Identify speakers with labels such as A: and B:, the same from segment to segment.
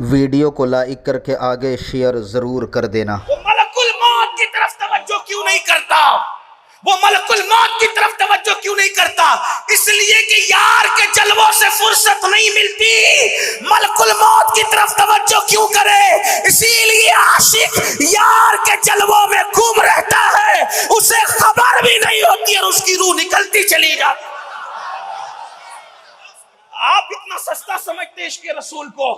A: Video کو like کر کے آگے شیئر ضرور کر دینا۔
B: وہ ملک الموت کی طرف توجہ کیوں نہیں کرتا؟ وہ ملک الموت کی طرف توجہ کیوں نہیں کرتا؟ اس لیے کہ یار کے جلووں سے فرصت نہیں ملتی۔ ملک الموت کی طرف توجہ کیوں کرے؟ اسی لیے عاشق یار کے جلووں میں گم رہتا ہے، اسے خبر بھی نہیں ہوتی اور اس کی روح نکلتی چلی جاتی۔ آپ اتنا سستا سمجھتے عشق رسول کو،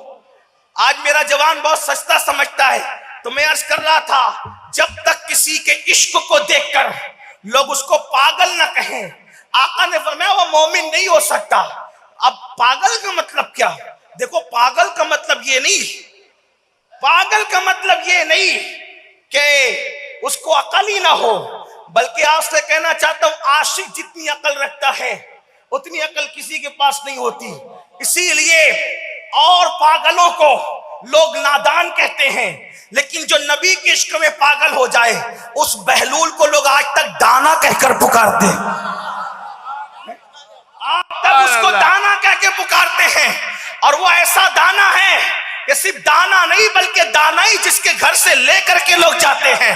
B: آج میرا جوان بہت سستا سمجھتا ہے۔ تو میں عرض کر رہا تھا، جب تک کسی کے عشق کو دیکھ کر لوگ اس کو پاگل نہ کہیں، آقا نے فرمایا وہ مومن نہیں ہو سکتا۔ اب پاگل کا مطلب کیا؟ دیکھو پاگل کا مطلب یہ نہیں کہ اس کو عقل ہی نہ ہو، بلکہ آپ سے کہنا چاہتا ہوں عاشق جتنی عقل رکھتا ہے اتنی عقل کسی کے پاس نہیں ہوتی۔ اسی لیے اور پاگلوں کو لوگ نادان کہتے ہیں، لیکن جو نبی کے عشق میں پاگل ہو جائے اس بہلول کو لوگ آج تک دانا کہہ کر پکارتے ہیں، آج تک اس کو دانا کہہ کے پکارتے ہیں۔ اور وہ ایسا دانا ہے کہ صرف دانا نہیں بلکہ دانائی جس کے گھر سے لے کر کے لوگ جاتے ہیں۔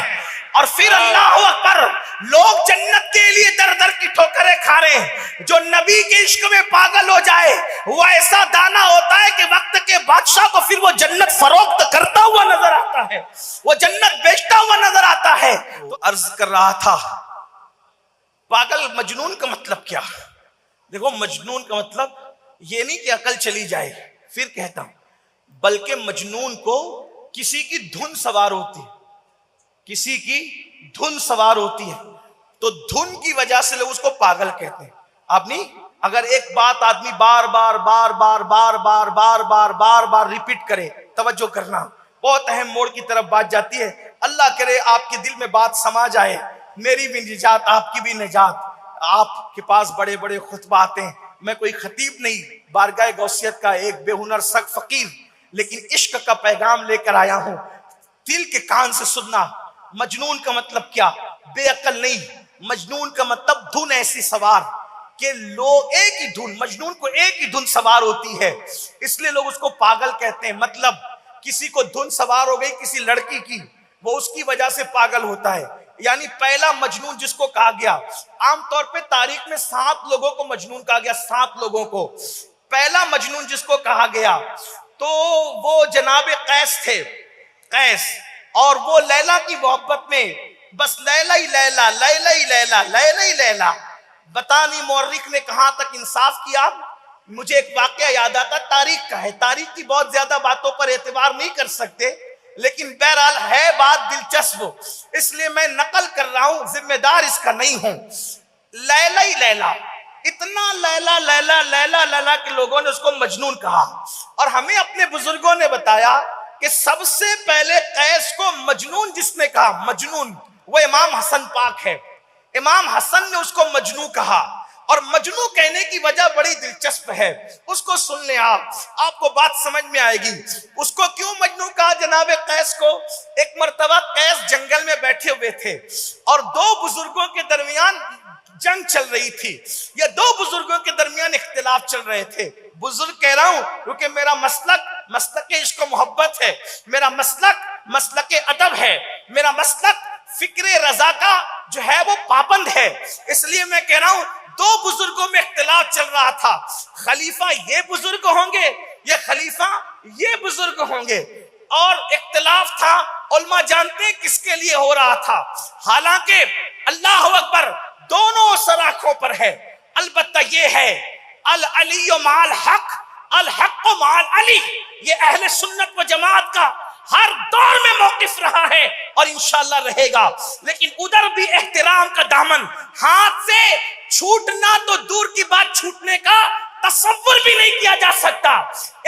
B: اور پھر اللہ اکبر، لوگ جنت کے لیے در در کی ٹھوکریں کھا رہے ہیں۔ جو نبی کے عشق میں پاگل ہو جائے وہ ایسا دانا ہوتا ہے کہ وقت کے بادشاہ کو پھر وہ جنت فروخت کرتا ہوا نظر آتا ہے، وہ جنت بیچتا ہوا نظر آتا ہے۔ تو عرض کر رہا تھا پاگل مجنون کا مطلب کیا؟ دیکھو مجنون کا مطلب یہ نہیں کہ عقل چلی جائے، پھر کہتا ہوں، بلکہ مجنون کو کسی کی دھن سوار ہوتی ہے، کسی کی دھن سوار ہوتی ہے، تو دھن کی وجہ سے لوگ اس کو پاگل کہتے ہیں۔ آپ نہیں، اگر ایک بات آدمی بار بار ریپیٹ کرے، توجہ کرنا، بہت اہم موڑ کی طرف بات جاتی ہے۔ اللہ کرے آپ کے دل میں بات سما جائے، میری بھی نجات آپ کی بھی نجات۔ آپ کے پاس بڑے بڑے خطبہ آتے ہیں، میں کوئی خطیب نہیں، بارگاہ غوثیت کا ایک بے ہنر سگ فقیر، لیکن عشق کا پیغام لے کر آیا ہوں، دل کے کان سے سننا۔ مجنون کا مطلب کیا؟ بے عقل نہیں، مجنون کا مطلب دھن ایسی سوار کہ لوگ ایک ہی دھن، مجنون کو ایک ہی دھن سوار ہوتی ہے، اس لیے لوگ اس کو پاگل کہتے ہیں۔ مطلب کسی کو دھن سوار ہو گئی کسی لڑکی کی، وہ اس کی وجہ سے پاگل ہوتا ہے۔ یعنی پہلا مجنون جس کو کہا گیا، عام طور پہ تاریخ میں 7 لوگوں کو مجنون کہا گیا، 7 لوگوں کو۔ پہلا مجنون جس کو کہا گیا تو وہ جناب قیس تھے، قیس، اور وہ لیلا کی محبت میں بس لیلا ہی لیلا، لیلا ہی لیلا، لیلا ہی لیلا۔ بتا نہیں مورخ نے کہاں تک انصاف کیا۔ مجھے ایک واقعہ یاد آتا، تاریخ کا ہے، تاریخ کی بہت زیادہ باتوں پر اعتبار نہیں کر سکتے، لیکن بہرحال ہے بات دلچسپ، اس لیے میں نقل کر رہا ہوں، ذمہ دار اس کا نہیں ہوں۔ لیلا ہی لیلا، اتنا لیلا لیلا لیلا لیلا کہ لوگوں نے اس کو مجنون کہا۔ اور ہمیں اپنے بزرگوں نے بتایا کہ سب سے پہلے قیس کو مجنون جس نے کہا، مجنون، وہ امام حسن پاک ہے۔ امام حسن نے اس کو مجنون کہا، اور مجنون کہنے کی وجہ بڑی دلچسپ ہے، اس کو سن لیں آپ کو بات سمجھ میں آئے گی۔ اس کو کیوں مجنون کہا جناب قیس کو؟ ایک مرتبہ قیس جنگل میں بیٹھے ہوئے تھے اور 2 بزرگوں کے درمیان جنگ چل رہی تھی، یا 2 بزرگوں کے درمیان اختلاف چل رہے تھے۔ بزرگ کہہ رہا ہوں کیونکہ میرا مسلک عشق و محبت ہے، میرا مسلک ادب ہے، میرا مسلک فکر رضا کا جو ہے وہ پابند ہے، اس لیے میں کہہ رہا ہوں 2 بزرگوں میں اختلاف چل رہا تھا، خلیفہ یہ بزرگ ہوں گے، یہ خلیفہ یہ بزرگ ہوں گے، اور اختلاف تھا۔ علماء جانتے ہیں کس کے لیے ہو رہا تھا، حالانکہ اللہ اکبر دونوں سراخوں پر ہے، البتہ یہ ہے العلی مع الحق، الحق مع العلی، یہ اہل سنت و جماعت کا ہر دور میں موقف رہا ہے اور انشاءاللہ رہے گا۔ لیکن ادھر بھی احترام کا دامن ہاتھ سے چھوٹنا تو دور کی بات، چھوٹنے کا تصور بھی نہیں کیا جا سکتا۔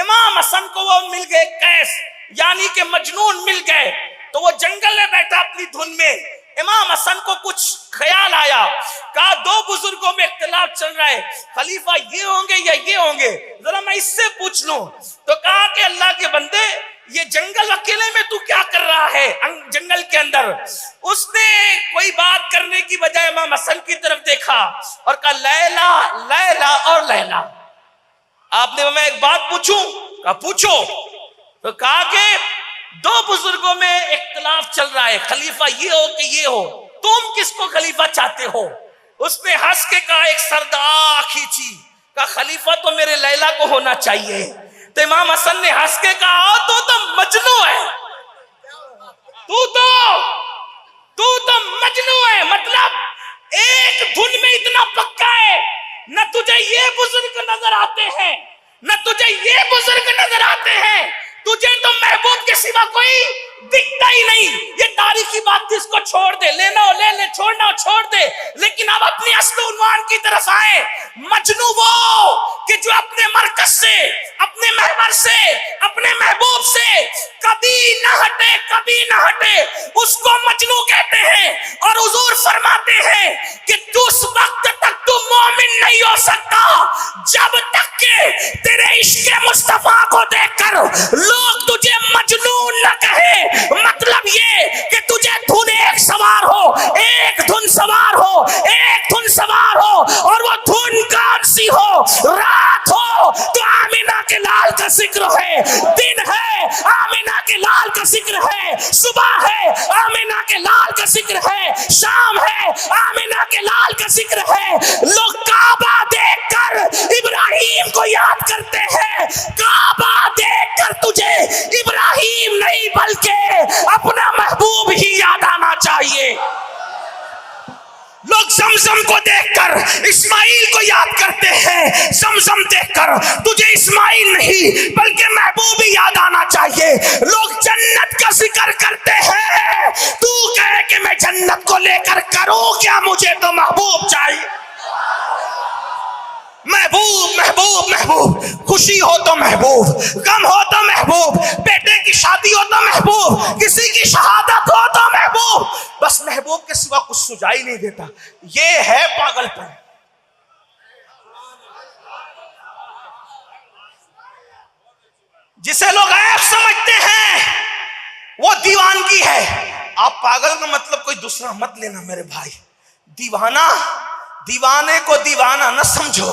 B: امام حسن کو وہ مل گئے قیس، یعنی کہ مجنون مل گئے، تو وہ جنگل میں بیٹھا اپنی دھن میں۔ امام حسن کو کچھ خیال آیا، کہا 2 بزرگوں میں اختلاف چل رہا ہے، خلیفہ یہ ہوں گے یا یہ ہوں گے، ذرا میں اس سے پوچھ لوں۔ تو کہا کہ اللہ کے بندے، یہ جنگل اکیلے میں تو کیا کر رہا ہے جنگل کے اندر؟ اس نے کوئی بات کرنے کی بجائے امام حسن کی طرف دیکھا اور کہا لیلا لیلا اور لیلا۔ آپ نے میں ایک بات پوچھوں؟ کہا پوچھو۔ تو کہا کہ دو بزرگوں میں اختلاف چل رہا ہے، خلیفہ یہ ہو کہ یہ ہو، تم کس کو خلیفہ چاہتے ہو؟ اس نے ہنس کے کہا، ایک سردار کھینچی، کہا خلیفہ تو میرے لیلا کو ہونا چاہیے۔ تو امام حسن نے ہنس کے کہا تو مجنو ہے، تو مجنو ہے، مطلب ایک دھن میں اتنا پکا ہے، نہ تجھے یہ بزرگ نظر آتے ہیں نہ تجھے یہ بزرگ نظر آتے ہیں، تجھے تو محبوب کے سوا کوئی دکھتا ہی نہیں۔ یہ تاریخی بات تھی، اس کو چھوڑ دے، لینا ہو لے لے، چھوڑنا ہو چھوڑ دے، لیکن اب اپنی اصل عنوان کی طرف آئے۔ مجنو وہ کہ جو اپنے مرکز سے، اپنے محور سے، اپنے محبوب سے کبھی نہ ہٹے، کبھی نہ ہٹے، اس کو مجنو کہتے ہیں۔ اور حضور فرماتے ہیں کہ تو اس وقت تک تو مومن نہیں ہو سکتا جب تک کہ تیرے عشق مصطفیٰ کو دیکھ کر لوگ تجھے مجنون نہ کہے۔ مطلب یہ کہ تجھے دھن ایک سوار ہو، ایک دھن سوار ہو، ایک دھن سوار ہو، اور وہ دھن کون سی ہو؟ رات ہو تو آمینہ کے لال کا ذکر ہے، دن ہے آمینہ کے لال کا ذکر ہے، صبح ہے آمینہ کے لال کا ذکر ہے، شام ہے آمینہ کے لال کا ذکر ہے۔ لوگ کعبہ دیکھ کر ابراہیم کو یاد کرتے ہیں، کعبہ دیکھ کر تجھے ابراہیم نہیں بلکہ اپنا محبوب ہی یاد آنا چاہیے۔ لوگ زمزم کو دیکھ کر اسماعیل کو یاد کرتے ہیں، زمزم دیکھ کر تجھے اسماعیل نہیں بلکہ محبوب ہی یاد آنا چاہیے۔ لوگ جنت کا ذکر کرتے ہیں، تو کہے کہ میں جنت کو لے کر کروں کیا، مجھے تو محبوب چاہیے۔ محبوب محبوب محبوب، خوشی ہو تو محبوب، غم ہو تو محبوب، بیٹے کی شادی ہو تو محبوب، کسی کی شہادت ہو تو محبوب، بس محبوب کے سوا کچھ سجائی نہیں دیتا۔ یہ ہے پاگل پن۔ جسے لوگ عیب سمجھتے ہیں وہ دیوانگی ہے۔ آپ پاگل کا مطلب کوئی دوسرا مت لینا میرے بھائی۔ دیوانہ، دیوانے کو دیوانہ نہ سمجھو،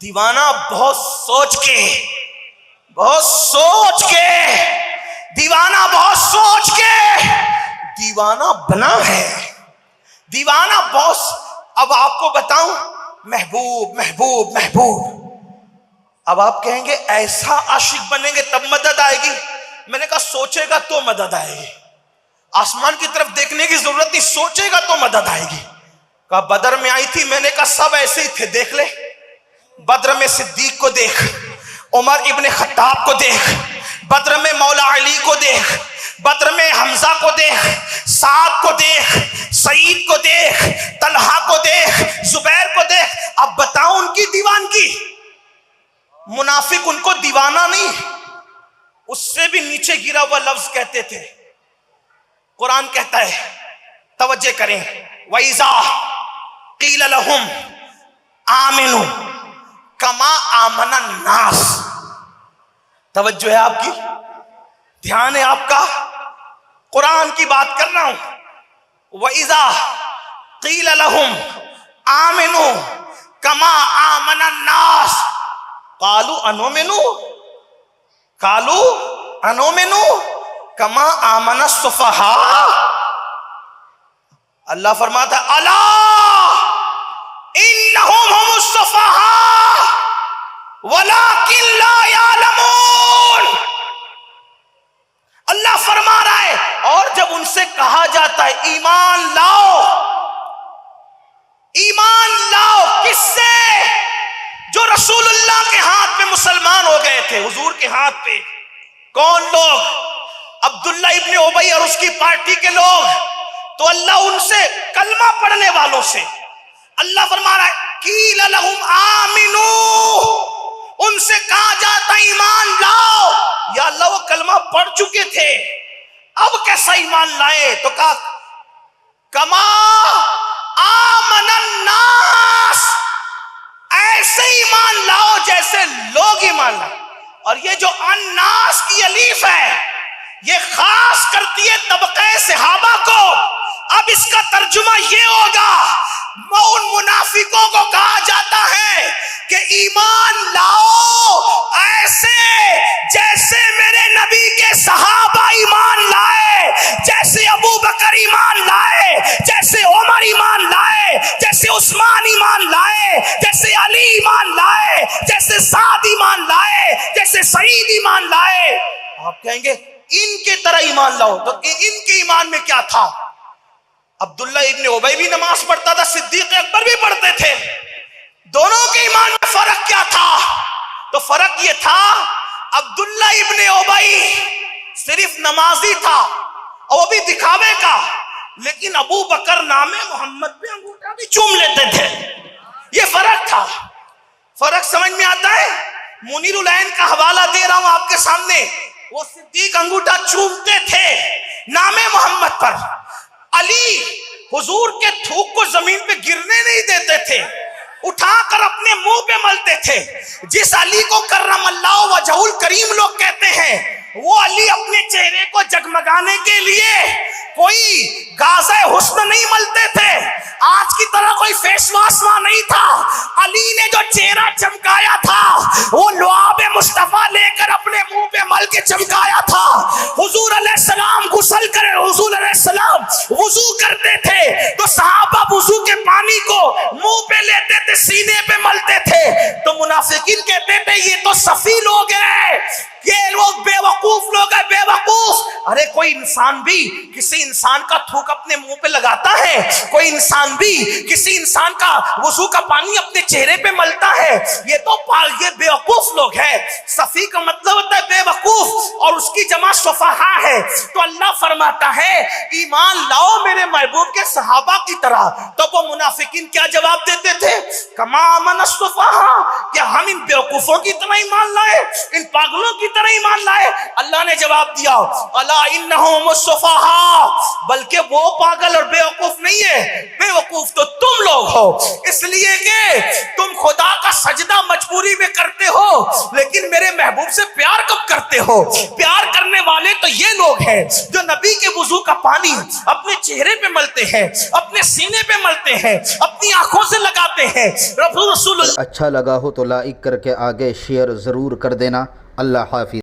B: دیوانہ بہت سوچ کے، بہت سوچ کے، دیوانہ بہت سوچ کے دیوانہ بنا ہے۔ دیوانہ بہت، اب آپ کو بتاؤں، محبوب محبوب محبوب، اب آپ کہیں گے ایسا عاشق بنیں گے تب مدد آئے گی۔ میں نے کہا سوچے گا تو مدد آئے گی، آسمان کی طرف دیکھنے کی ضرورت نہیں، سوچے گا تو مدد آئے گی۔ کہا بدر میں آئی تھی، میں نے کہا سب ایسے ہی تھے، دیکھ لے، بدر میں صدیق کو دیکھ، عمر ابن خطاب کو دیکھ، بدر میں مولا علی کو دیکھ، بدر میں حمزہ کو دیکھ، سعد کو دیکھ، سعید کو دیکھ، طلحہ کو دیکھ، زبیر کو دیکھ۔ اب بتاؤ ان کی دیوانگی، منافق ان کو دیوانہ نہیں، اس سے بھی نیچے گرا ہوا لفظ کہتے تھے۔ قرآن کہتا ہے، توجہ کریں، وَإِذَا قِيلَ لَهُمْ آمِنُوا كَمَا آمَنَ النَّاسِ۔ توجہ ہے آپ کی، دھیان ہے آپ کا، قرآن کی بات کر رہا ہوں۔ وَإِذَا قِيلَ لَهُمْ آمِنُوا كَمَا آمَنَ النَّاسِ قَالُوا أَنُؤْمِنُ كَمَا آمَنَ السُّفَهَاءُ۔ اللہ فرماتا ہے الا انہم هم السفہاء ولکن لا یعلمون۔ اللہ فرما رہا ہے، اور جب ان سے کہا جاتا ہے ایمان لاؤ، ایمان لاؤ، کس سے؟ جو رسول اللہ کے ہاتھ پہ مسلمان ہو گئے تھے، حضور کے ہاتھ پہ۔ کون لوگ؟ عبداللہ ابن ابی اور اس کی پارٹی کے لوگ۔ تو اللہ ان سے، کلمہ پڑھنے والوں سے، اللہ فرما رہا ہے قیل لہم آمنو، ان سے کہا جاتا ایمان لاؤ۔ یا اللہ وہ کلمہ پڑھ چکے تھے، اب کیسا ایمان لائے؟ تو کہا کما آمن الناس، ایسے ایمان لاؤ جیسے لوگ ایمان لائے۔ اور یہ جو الناس کی الف ہے، یہ خاص کرتی ہے طبقہ صحابہ کو۔ اب اس کا ترجمہ یہ ہوگا، ان منافقوں کو کہا جاتا ہے کہ ایمان لاؤ ایسے جیسے میرے نبی کے صحابہ ایمان لائے، جیسے ابو بکر ایمان لائے، جیسے عمر ایمان لائے، جیسے عثمان ایمان لائے، جیسے علی ایمان لائے، جیسے سعد ایمان لائے، جیسے سعید ایمان لائے۔ آپ کہیں گے ان کے طرح ایمان لاؤ، تو ان کے ایمان میں کیا تھا؟ عبداللہ ابن ابی بھی نماز پڑھتا تھا، صدیق اکبر بھی پڑھتے تھے، دونوں کے ایمان میں فرق کیا تھا؟ تو فرق یہ تھا عبداللہ ابن ابی صرف نمازی تھا اور وہ بھی دکھاوے کا، لیکن ابو بکر نام محمد پہ انگوٹھا بھی چوم لیتے تھے، یہ فرق تھا۔ فرق سمجھ میں آتا ہے؟ منیر العین کا حوالہ دے رہا ہوں آپ کے سامنے، وہ صدیق انگوٹھا چومتے تھے نام محمد پر، علی حضور کے تھوک کو زمین پہ گرنے نہیں دیتے تھے، اٹھا کر اپنے منہ پہ ملتے تھے۔ جس علی کو کرم اللہ وجہ الکریم لوگ کہتے ہیں، وہ علی اپنے چہرے کو جگمگانے کے لیے کوئی غازہ حسن نہیں ملتے تھے، آج کی طرح کوئی فیس واش وہاں نہیں تھا۔ علی نے جو چہرہ چمکایا تھا وہ لعاب مصطفیٰ لے کر اپنے منہ پہ مل کے چمکایا تھا۔ حضور علیہ السلام غسل کرے، حضور علیہ السلام وضو کرتے تھے تو صحابہ وضو کے پانی کو منہ پہ لیتے تھے، سینے پہ ملتے تھے، تو منافقین کہتے تھے یہ تو صفی لوگ ہیں، یہ لوگ بے وقوف لوگ ہیں، بے وقوف۔ ارے کوئی انسان بھی کسی انسان کا تھوک اپنے منہ پہ لگاتا ہے، کوئی انسان بھی کسی انسان کا وضو کا پانی اپنے چہرے پہ ملتا ہے، یہ تو یہ بے وقوف لوگ ہیں۔ صفی کا مطلب ہوتا ہے بے وقوف، اور اس کی جمع صفحا ہے۔ تو اللہ فرماتا ہے ایمان لاؤ میرے محبوب کے صحابہ کی طرح۔ تو وہ منافقین کیا جواب دیتے تھے؟ کما آمن الصفحا، کیا ہم ان بے وقوفوں کی طرح ایمان لائے، ان پاگلوں کی طرح ایمان لائے؟ اللہ نے جواب دیا الا انہم الصفحاء، بلکہ وہ پاگل اور بے وقوف نہیں ہے، بے وقوف تو تم لوگ ہو، اس لیے کہ تم خدا کا سجدہ مجبوری میں کرتے ہو، لیکن میرے محبوب سے پیار کب کرتے ہو؟ پیار کرنے والے تو یہ لوگ ہیں جو نبی کے وضو کا پانی اپنے چہرے پہ ملتے ہیں، اپنے سینے پہ ملتے ہیں، اپنی آنکھوں سے لگاتے ہیں۔ رسول
A: اچھا لگا ہو تو لائک کر کے آگے شیئر ضرور کر دینا۔ اللہ حافظ۔